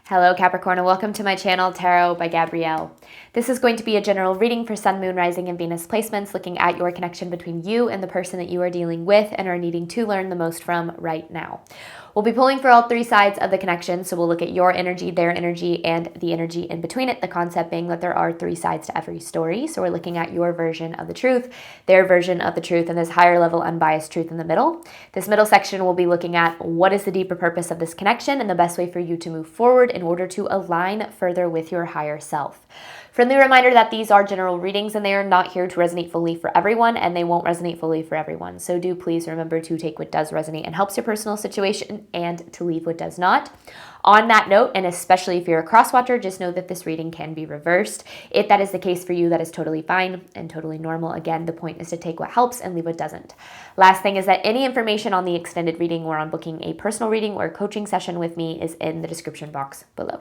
Hello Capricorn and welcome to my channel Tarot by Gabrielle. This is going to be a general reading for Sun, Moon, Rising, and Venus placements looking at your connection between you and the person that you are dealing with and are needing to learn the most from right now. We'll be pulling for all three sides of the connection, so we'll look at your energy, their energy, and the energy in between it, the concept being that there are three sides to every story. So we're looking at your version of the truth, their version of the truth, and this higher level unbiased truth in the middle. This middle section will be looking at what is the deeper purpose of this connection and the best way for you to move forward in order to align further with your higher self. Friendly reminder that these are general readings and they are not here to resonate fully for everyone, and they won't resonate fully for everyone. So do please remember to take what does resonate and helps your personal situation and to leave what does not. On that note, and especially if you're a cross-watcher, just know that this reading can be reversed. If that is the case for you, that is totally fine and totally normal. Again, the point is to take what helps and leave what doesn't. Last thing is that any information on the extended reading or on booking a personal reading or coaching session with me is in the description box below.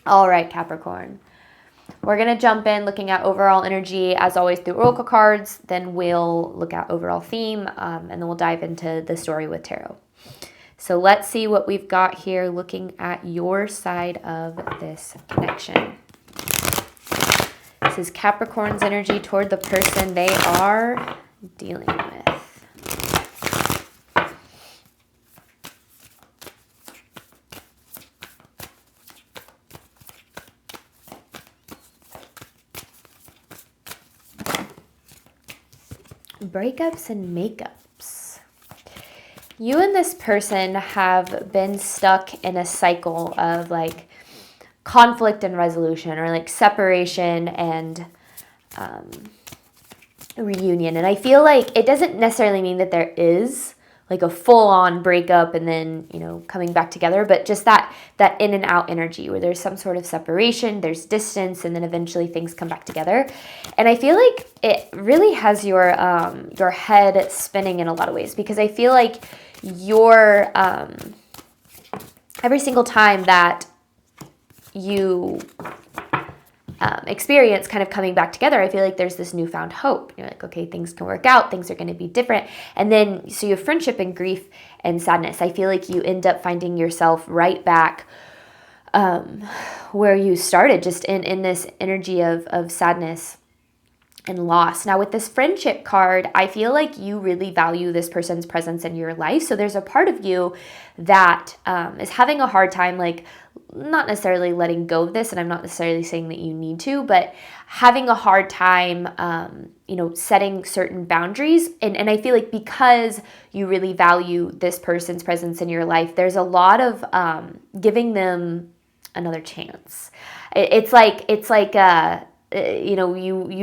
All right, Capricorn. We're going to jump in looking at overall energy, as always, through oracle cards. Then we'll look at overall theme, and then we'll dive into the story with tarot. So let's see what we've got here looking at your side of this connection. This is Capricorn's energy toward the person they are dealing with. Breakups and makeups. You and this person have been stuck in a cycle of like conflict and resolution, or like separation and reunion. And I feel like it doesn't necessarily mean that there is like a full-on breakup and then, you know, coming back together, but just that in and out energy where there's some sort of separation, there's distance, and then eventually things come back together. And I feel like it really has your head spinning in a lot of ways, because I feel like your every single time that you experience kind of coming back together, I feel like there's this newfound hope. You're like, okay, things can work out, things are going to be different. And then, so you have friendship and grief and sadness. I feel like you end up finding yourself right back where you started, just in this energy of sadness and loss. Now with this friendship card, I feel like you really value this person's presence in your life. So there's a part of you that is having a hard time, like not necessarily letting go of this, and I'm not necessarily saying that you need to, but having a hard time, setting certain boundaries. And I feel like because you really value this person's presence in your life, there's a lot of giving them another chance. It's like you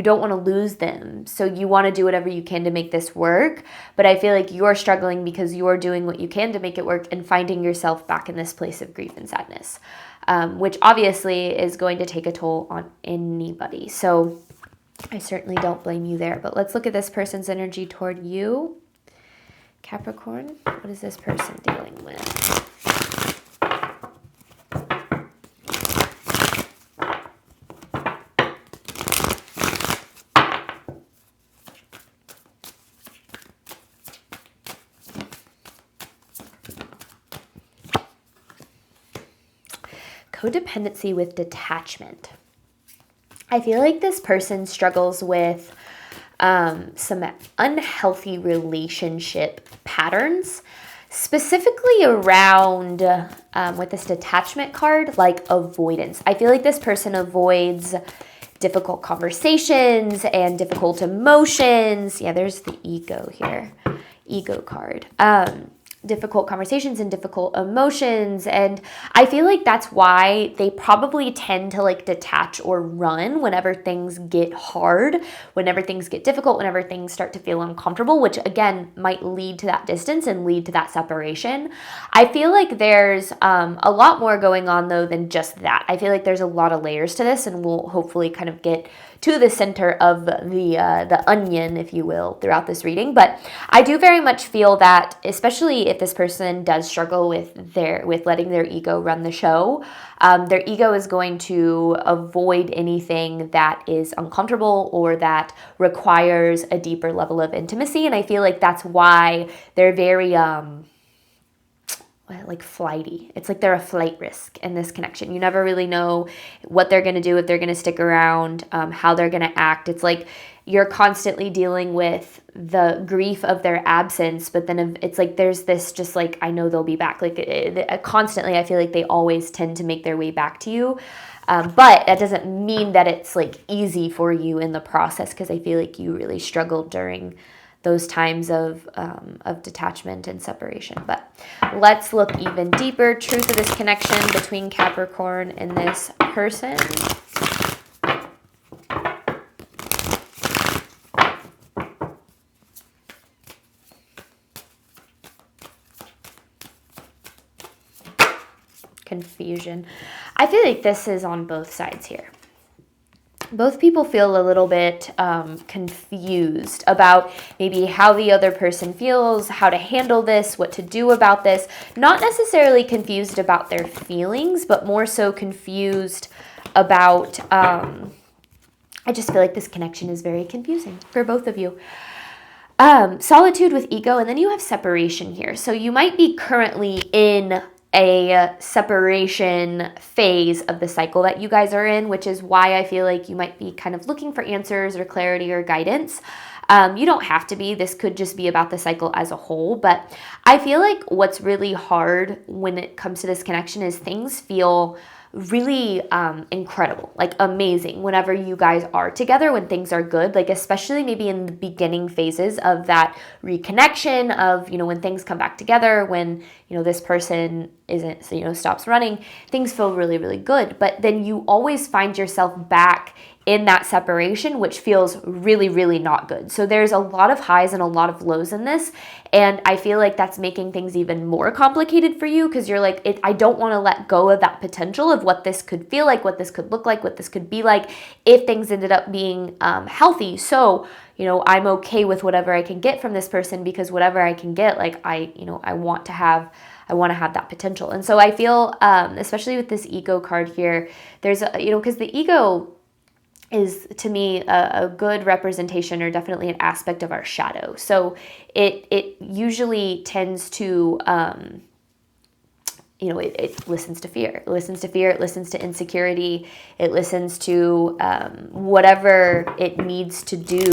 don't want to lose them. So you want to do whatever you can to make this work. But I feel like you're struggling because you're doing what you can to make it work and finding yourself back in this place of grief and sadness, which obviously is going to take a toll on anybody. So I certainly don't blame you there. But let's look at this person's energy toward you, Capricorn. What is this person dealing with? Codependency with detachment. I feel like this person struggles with some unhealthy relationship patterns, specifically around, with this detachment card, like avoidance. I feel like this person avoids difficult conversations and difficult emotions. Yeah, there's the ego here, ego card. Difficult conversations and difficult emotions. And I feel like that's why they probably tend to like detach or run whenever things get hard, whenever things get difficult, whenever things start to feel uncomfortable, which again might lead to that distance and lead to that separation. I feel like there's a lot more going on though than just that. I feel like there's a lot of layers to this, and we'll hopefully kind of get to the center of the onion, if you will, throughout this reading. But I do very much feel that, especially if this person does struggle with letting their ego run the show, their ego is going to avoid anything that is uncomfortable or that requires a deeper level of intimacy. And I feel like that's why they're very like flighty. It's like they're a flight risk in this connection. You never really know what they're going to do, if they're going to stick around, how they're going to act. It's like you're constantly dealing with the grief of their absence, but then it's like there's this just like, I know they'll be back. Like constantly, I feel like they always tend to make their way back to you. But that doesn't mean that it's like easy for you in the process, because I feel like you really struggled during those times of detachment and separation. But let's look even deeper. Truth of this connection between Capricorn and this person. Confusion. I feel like this is on both sides here. Both people feel a little bit confused about maybe how the other person feels, how to handle this, what to do about this. Not necessarily confused about their feelings, but more so confused about, I just feel like this connection is very confusing for both of you. Solitude with ego, and then you have separation here. So you might be currently in a separation phase of the cycle that you guys are in, which is why I feel like you might be kind of looking for answers or clarity or guidance. You don't have to be. This could just be about the cycle as a whole. But I feel like what's really hard when it comes to this connection is things feel really incredible, like amazing whenever you guys are together, when things are good, like especially maybe in the beginning phases of that reconnection of, you know, when things come back together, when, you know, this person isn't, you know, stops running, things feel really, really good. But then you always find yourself back in that separation, which feels really, really not good. So there's a lot of highs and a lot of lows in this. And I feel like that's making things even more complicated for you, because you're like, I don't want to let go of that potential of what this could feel like, what this could look like, what this could be like if things ended up being healthy. So, you know, I'm okay with whatever I can get from this person, because whatever I can get, like I want to have that potential. And so I feel, especially with this ego card here, there's, because the ego is to me a good representation, or definitely an aspect of our shadow. So it usually tends to, it listens to fear. It listens to fear. It listens to insecurity. It listens to whatever it needs to do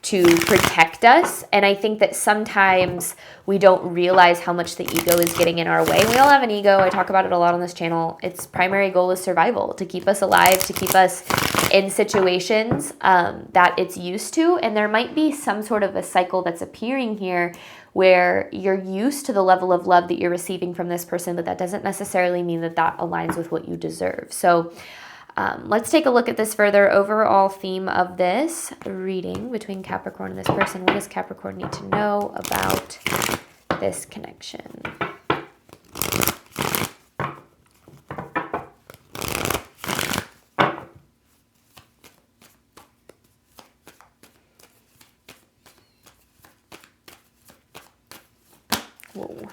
to protect us. And I think that sometimes we don't realize how much the ego is getting in our way. We all have an ego. I talk about it a lot on this channel. Its primary goal is survival, to keep us alive, to keep us in situations that it's used to. And there might be some sort of a cycle that's appearing here where you're used to the level of love that you're receiving from this person, but that doesn't necessarily mean that that aligns with what you deserve. So let's take a look at this further. Overall theme of this reading between Capricorn and this person. What does Capricorn need to know about this connection? Whoa.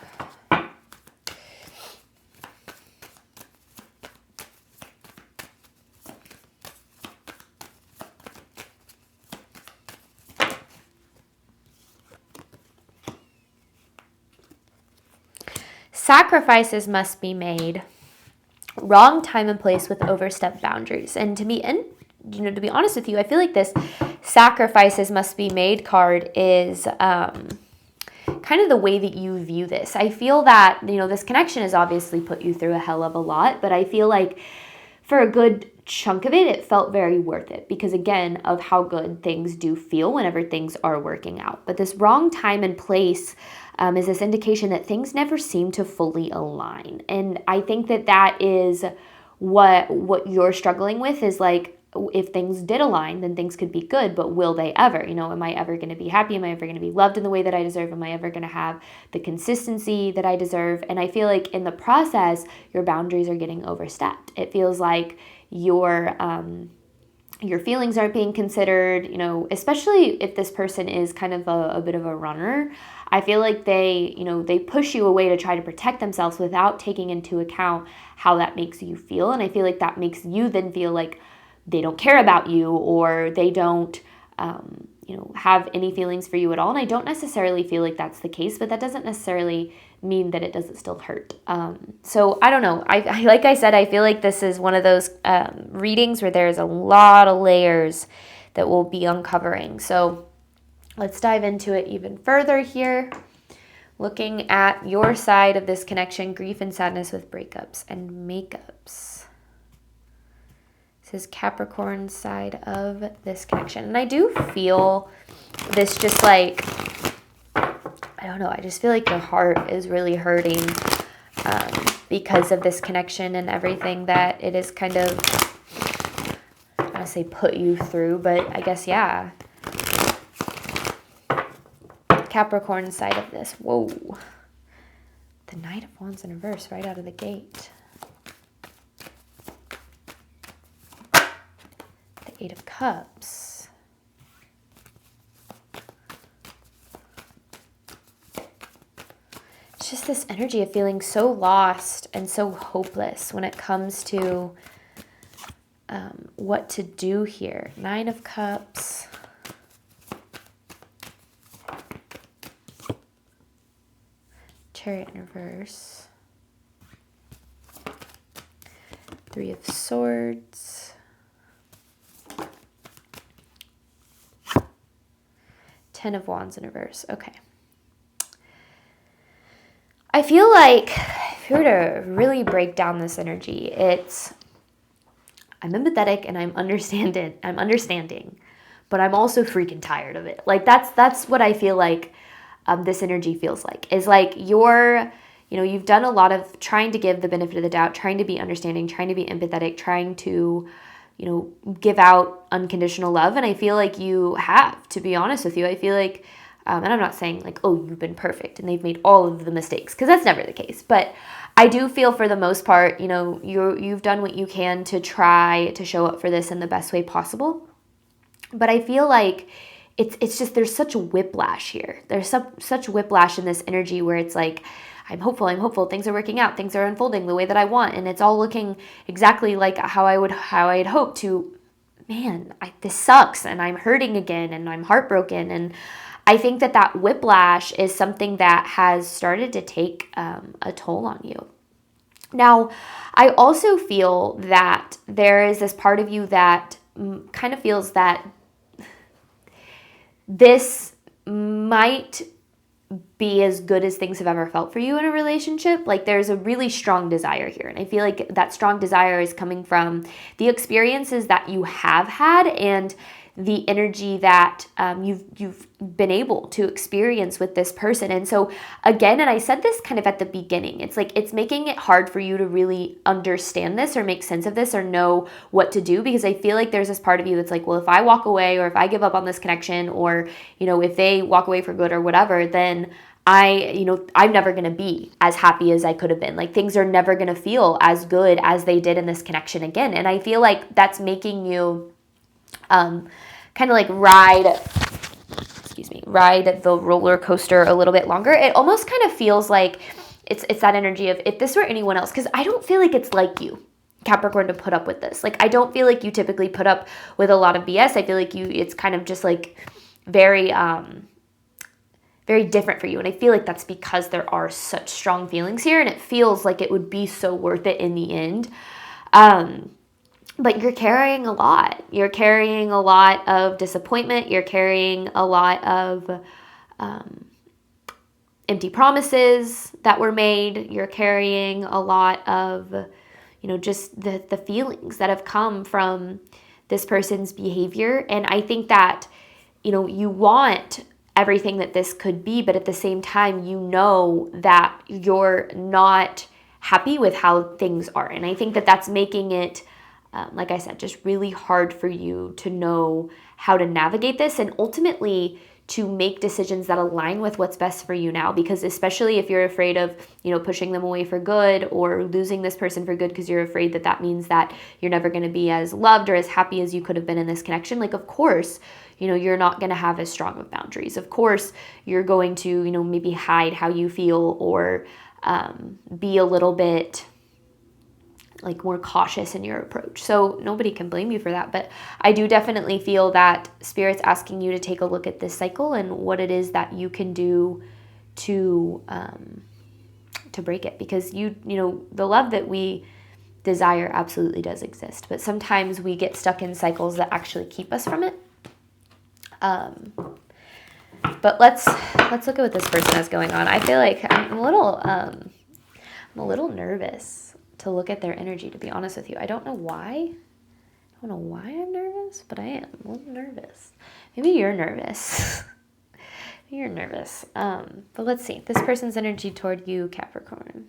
Sacrifices must be made. Wrong time and place with overstepped boundaries. And to be honest with you, I feel like this sacrifices must be made card is kind of the way that you view this. I feel that, this connection has obviously put you through a hell of a lot, but I feel like for a good chunk of it, it felt very worth it, because again, of how good things do feel whenever things are working out. But this wrong time and place is this indication that things never seem to fully align. And I think that that is what you're struggling with, is like, if things did align, then things could be good, but will they ever? Am I ever going to be happy? Am I ever going to be loved in the way that I deserve? Am I ever going to have the consistency that I deserve? And I feel like in the process, your boundaries are getting overstepped. It feels like your feelings aren't being considered, especially if this person is kind of a bit of a runner. I feel like they push you away to try to protect themselves without taking into account how that makes you feel. And I feel like that makes you then feel like they don't care about you, or they don't, have any feelings for you at all. And I don't necessarily feel like that's the case, but that doesn't necessarily mean that it doesn't still hurt. So I don't know. I like I said, I feel like this is one of those readings where there's a lot of layers that we'll be uncovering. So let's dive into it even further here. Looking at your side of this connection, grief and sadness with breakups and makeups. This is Capricorn's side of this connection. And I do feel this just like, I don't know, I just feel like your heart is really hurting because of this connection and everything that it is kind of, I don't want to say put you through, but I guess, yeah. Capricorn side of this. Whoa. The Knight of Wands in reverse right out of the gate. The Eight of Cups. It's just this energy of feeling so lost and so hopeless when it comes to what to do here. Nine of Cups. Chariot in reverse. Three of Swords. Ten of Wands in reverse. Okay. I feel like if you were to really break down this energy, it's I'm empathetic and I'm understanding, but I'm also freaking tired of it. Like that's what I feel like this energy feels like. Is like you've done a lot of trying to give the benefit of the doubt, trying to be understanding, trying to be empathetic, trying to, give out unconditional love. And I feel like you have, to be honest with you. I feel like, and I'm not saying like, oh, you've been perfect and they've made all of the mistakes, because that's never the case. But I do feel for the most part, you've done what you can to try to show up for this in the best way possible. But I feel like it's just, there's such a whiplash here. There's such whiplash in this energy where it's like, I'm hopeful, things are working out, things are unfolding the way that I want, and it's all looking exactly like how I had hoped to. Man, this sucks, and I'm hurting again, and I'm heartbroken, and I think that whiplash is something that has started to take a toll on you. Now, I also feel that there is this part of you that kind of feels that this might be as good as things have ever felt for you in a relationship. Like there's a really strong desire here. And I feel like that strong desire is coming from the experiences that you have had and the energy that you've been able to experience with this person. And so again, and I said this kind of at the beginning, it's like it's making it hard for you to really understand this or make sense of this or know what to do, because I feel like there's this part of you that's like, well, if I walk away or if I give up on this connection, or if they walk away for good or whatever, then I'm never going to be as happy as I could have been. Like things are never going to feel as good as they did in this connection again. And I feel like that's making you kind of like ride the roller coaster a little bit longer. It almost kind of feels like it's that energy of, if this were anyone else, because I don't feel like it's like you, Capricorn, to put up with this. Like I don't feel like you typically put up with a lot of BS. I feel like it's kind of just like very very different for you. And I feel like that's because there are such strong feelings here, and it feels like it would be so worth it in the end. But you're carrying a lot. You're carrying a lot of disappointment. You're carrying a lot of empty promises that were made. You're carrying a lot of, just the feelings that have come from this person's behavior. And I think that, you want everything that this could be, but at the same time, that you're not happy with how things are. And I think that that's making it, like I said, just really hard for you to know how to navigate this and ultimately to make decisions that align with what's best for you now. Because especially if you're afraid of, pushing them away for good or losing this person for good because you're afraid that means that you're never going to be as loved or as happy as you could have been in this connection. Like, of course, you're not going to have as strong of boundaries. Of course, you're going to, maybe hide how you feel or be a little bit like more cautious in your approach. So nobody can blame you for that. But I do definitely feel that Spirit's asking you to take a look at this cycle and what it is that you can do to break it. Because you know, the love that we desire absolutely does exist. But sometimes we get stuck in cycles that actually keep us from it. But let's look at what this person has going on. I feel like I'm a little nervous to look at their energy, to be honest with you. I don't know why. I don't know why I'm nervous, but I am a little nervous. Maybe you're nervous. Maybe you're nervous. But let's see. This person's energy toward you, Capricorn.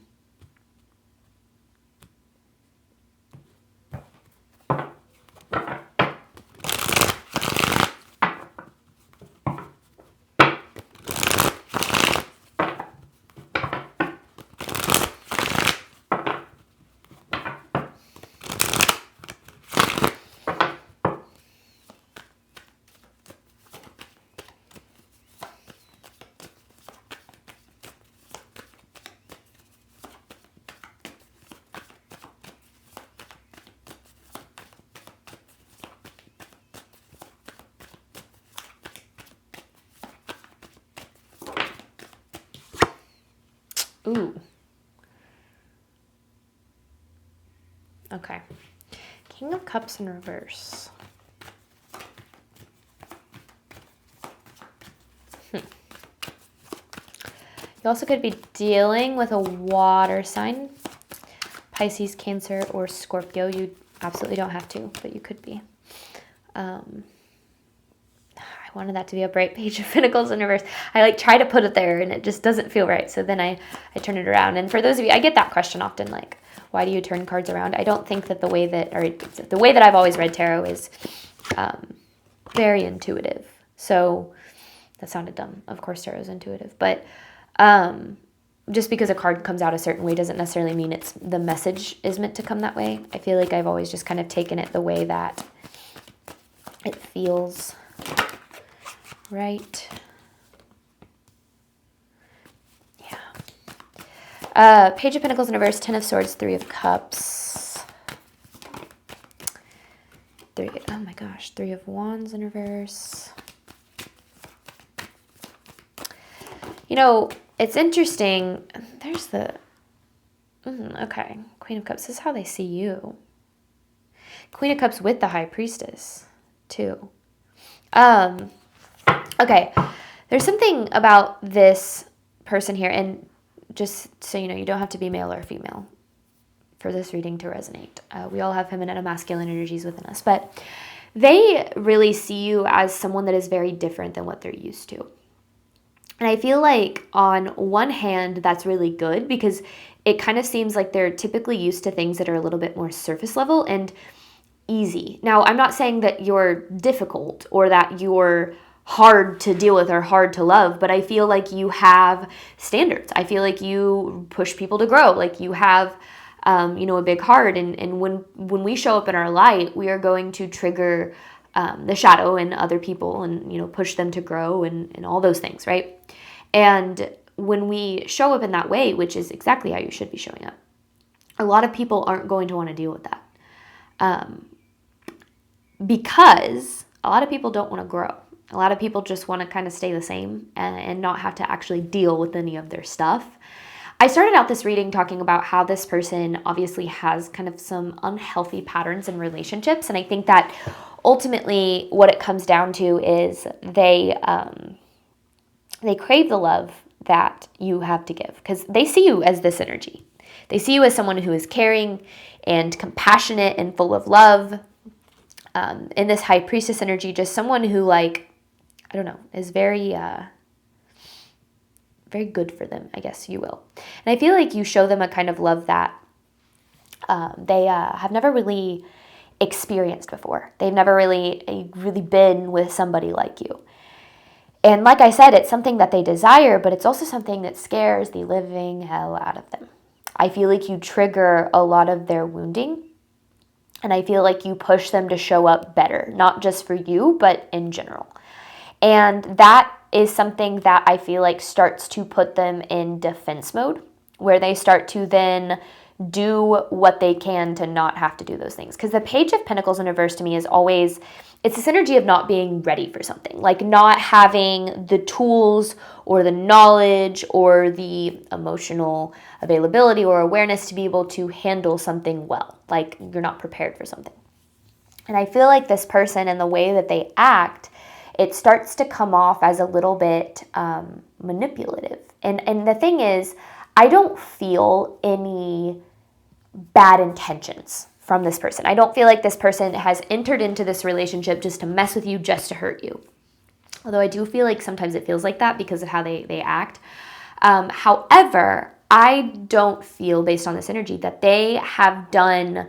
Ooh. Okay. King of Cups in reverse. You also could be dealing with a water sign, Pisces, Cancer, or Scorpio. You absolutely don't have to, but you could be. I wanted that to be a bright Page of Pentacles in reverse. I like try to put it there and it just doesn't feel right. So then I turn it around. And for those of you, I get that question often, like, why do you turn cards around? I don't think that the way that I've always read tarot is very intuitive. So that sounded dumb. Of course, tarot is intuitive, but just because a card comes out a certain way doesn't necessarily mean the message is meant to come that way. I feel like I've always just kind of taken it the way that it feels right. Yeah. Page of Pentacles in reverse, Ten of Swords, Three of Cups. Oh my gosh, Three of Wands in reverse. You know, it's interesting. There's the... okay, Queen of Cups. This is how they see you. Queen of Cups with the High Priestess, too. Okay, there's something about this person here, and just so you know, you don't have to be male or female for this reading to resonate. We all have feminine and masculine energies within us, but they really see you as someone that is very different than what they're used to. And I feel like on one hand, that's really good because it kind of seems like they're typically used to things that are a little bit more surface level and easy. Now, I'm not saying that you're difficult or that you're hard to deal with or hard to love, but I feel like you have standards. I feel like you push people to grow. Like you have, a big heart. And when we show up in our light, we are going to trigger the shadow in other people and, push them to grow and all those things, right? And when we show up in that way, which is exactly how you should be showing up, a lot of people aren't going to want to deal with that. Because a lot of people don't want to grow. A lot of people just want to kind of stay the same and not have to actually deal with any of their stuff. I started out this reading talking about how this person obviously has kind of some unhealthy patterns in relationships. And I think that ultimately what it comes down to is they crave the love that you have to give because they see you as this energy. They see you as someone who is caring and compassionate and full of love. In this High Priestess energy, just someone who is very, very good for them, I guess you will. And I feel like you show them a kind of love that they have never really experienced before. They've never really been with somebody like you. And like I said, it's something that they desire, but it's also something that scares the living hell out of them. I feel like you trigger a lot of their wounding. And I feel like you push them to show up better, not just for you, but in general. And that is something that I feel like starts to put them in defense mode, where they start to then do what they can to not have to do those things. Because the Page of Pentacles in reverse to me is always, it's this energy of not being ready for something, like not having the tools or the knowledge or the emotional availability or awareness to be able to handle something well, like you're not prepared for something. And I feel like this person and the way that they act, it starts to come off as a little bit manipulative. And the thing is, I don't feel any bad intentions from this person. I don't feel like this person has entered into this relationship just to mess with you, just to hurt you. Although I do feel like sometimes it feels like that because of how they act. However, I don't feel, based on this energy, that they have done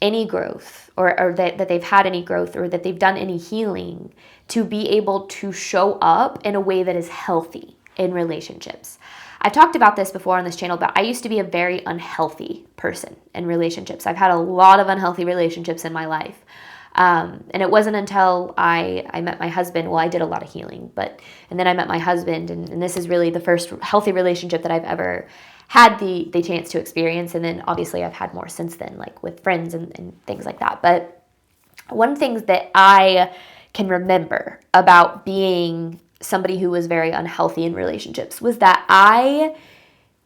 any growth or that they've had any growth or that they've done any healing to be able to show up in a way that is healthy in relationships. I've talked about this before on this channel, but I used to be a very unhealthy person in relationships. I've had a lot of unhealthy relationships in my life. And it wasn't until I met my husband, well, I did a lot of healing, and then I met my husband, and this is really the first healthy relationship that I've ever had the chance to experience. And then obviously I've had more since then, like with friends and things like that. But one thing that I can remember about being somebody who was very unhealthy in relationships was that I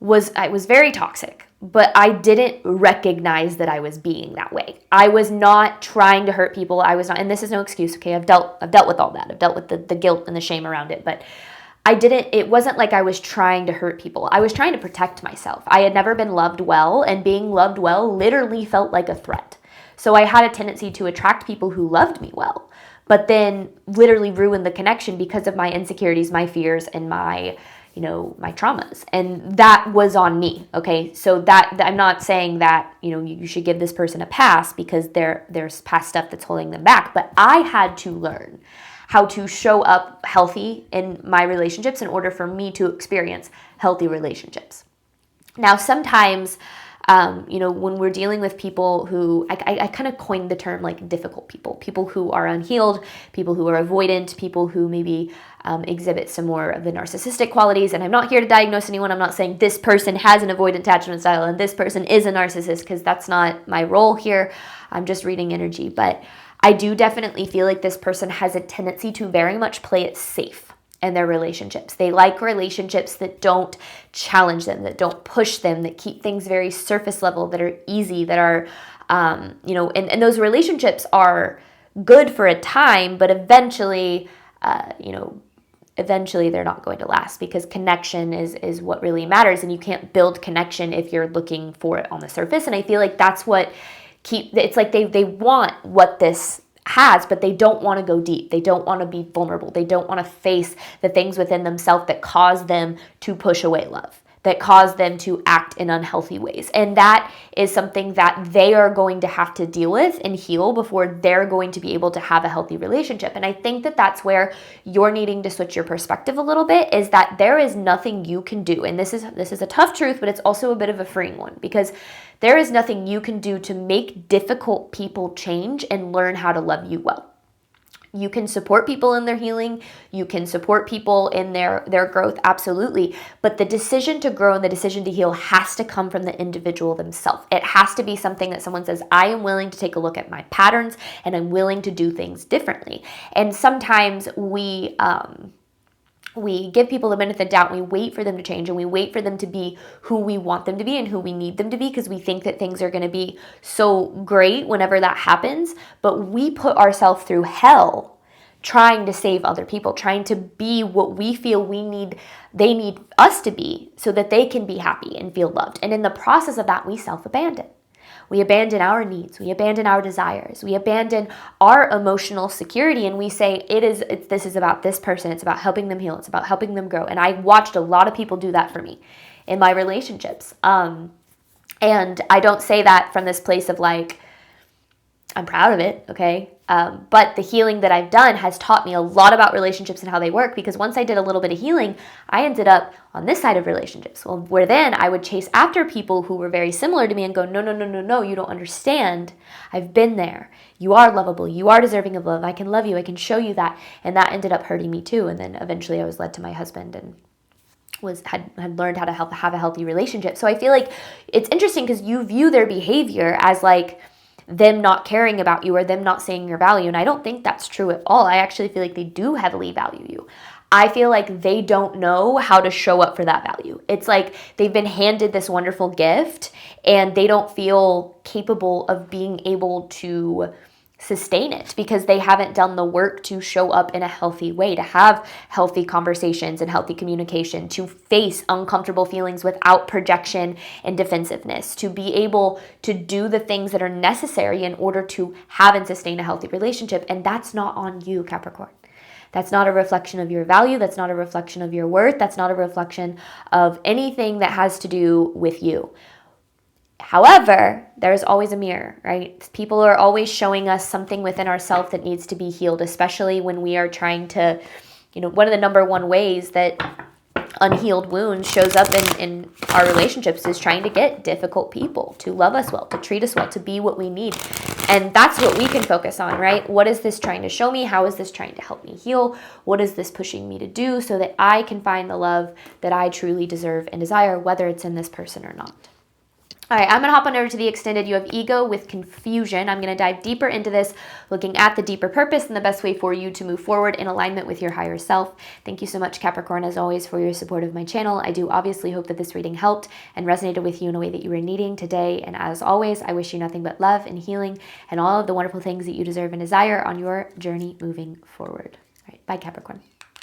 was very toxic, but I didn't recognize that I was being that way. I was not trying to hurt people. I was not, and this is no excuse, okay? I've dealt with all that. I've dealt with the guilt and the shame around it, but it wasn't like I was trying to hurt people. I was trying to protect myself. I had never been loved well, and being loved well literally felt like a threat. So I had a tendency to attract people who loved me well, but then literally ruin the connection because of my insecurities, my fears, and my traumas. And that was on me, okay? So that I'm not saying that, you should give this person a pass because there's past stuff that's holding them back, but I had to learn how to show up healthy in my relationships in order for me to experience healthy relationships. Now, sometimes when we're dealing with people who, I kind of coined the term like difficult people who are unhealed, people who are avoidant, people who maybe exhibit some more of the narcissistic qualities. And I'm not here to diagnose anyone. I'm not saying this person has an avoidant attachment style and this person is a narcissist, because that's not my role here. I'm just reading energy. But I do definitely feel like this person has a tendency to very much play it safe in their relationships. They like relationships that don't challenge them, that don't push them, that keep things very surface level, that are easy, that are, and those relationships are good for a time, but eventually they're not going to last, because connection is what really matters, and you can't build connection if you're looking for it on the surface. And I feel like that's what it's like they want what this has, but they don't want to go deep. They don't want to be vulnerable. They don't want to face the things within themselves that cause them to push away love, that cause them to act in unhealthy ways. And that is something that they are going to have to deal with and heal before they're going to be able to have a healthy relationship. And I think that that's where you're needing to switch your perspective a little bit, is that there is nothing you can do. And this is a tough truth, but it's also a bit of a freeing one, because there is nothing you can do to make difficult people change and learn how to love you well. You can support people in their healing. You can support people in their growth, absolutely. But the decision to grow and the decision to heal has to come from the individual themselves. It has to be something that someone says, I am willing to take a look at my patterns and I'm willing to do things differently. And sometimes we give people the benefit of the doubt, and we wait for them to change, and we wait for them to be who we want them to be and who we need them to be, because we think that things are going to be so great whenever that happens. But we put ourselves through hell trying to save other people, trying to be what we feel they need us to be so that they can be happy and feel loved. And in the process of that, we self-abandon. We abandon our needs. We abandon our desires. We abandon our emotional security, and we say this is about this person. It's about helping them heal. It's about helping them grow. And I watched a lot of people do that for me in my relationships. And I don't say that from this place of like, I'm proud of it, okay? But the healing that I've done has taught me a lot about relationships and how they work, because once I did a little bit of healing, I ended up on this side of relationships. Well, where then I would chase after people who were very similar to me and go, no, you don't understand. I've been there. You are lovable. You are deserving of love. I can love you. I can show you that. And that ended up hurting me too. And then eventually I was led to my husband, and had learned how to have a healthy relationship. So I feel like it's interesting because you view their behavior as like them not caring about you or them not seeing your value. And I don't think that's true at all. I actually feel like they do heavily value you. I feel like they don't know how to show up for that value. It's like they've been handed this wonderful gift and they don't feel capable of being able to sustain it because they haven't done the work to show up in a healthy way, to have healthy conversations and healthy communication, to face uncomfortable feelings without projection and defensiveness, to be able to do the things that are necessary in order to have and sustain a healthy relationship. And that's not on you, Capricorn. That's not a reflection of your value. That's not a reflection of your worth. That's not a reflection of anything that has to do with you. However, there's always a mirror, right? People are always showing us something within ourselves that needs to be healed, especially when we are trying to, one of the number one ways that unhealed wounds shows up in our relationships is trying to get difficult people to love us well, to treat us well, to be what we need. And that's what we can focus on, right? What is this trying to show me? How is this trying to help me heal? What is this pushing me to do so that I can find the love that I truly deserve and desire, whether it's in this person or not? All right, I'm going to hop on over to the extended. You have ego with confusion. I'm going to dive deeper into this, looking at the deeper purpose and the best way for you to move forward in alignment with your higher self. Thank you so much, Capricorn, as always, for your support of my channel. I do obviously hope that this reading helped and resonated with you in a way that you were needing today. And as always, I wish you nothing but love and healing and all of the wonderful things that you deserve and desire on your journey moving forward. All right, bye, Capricorn.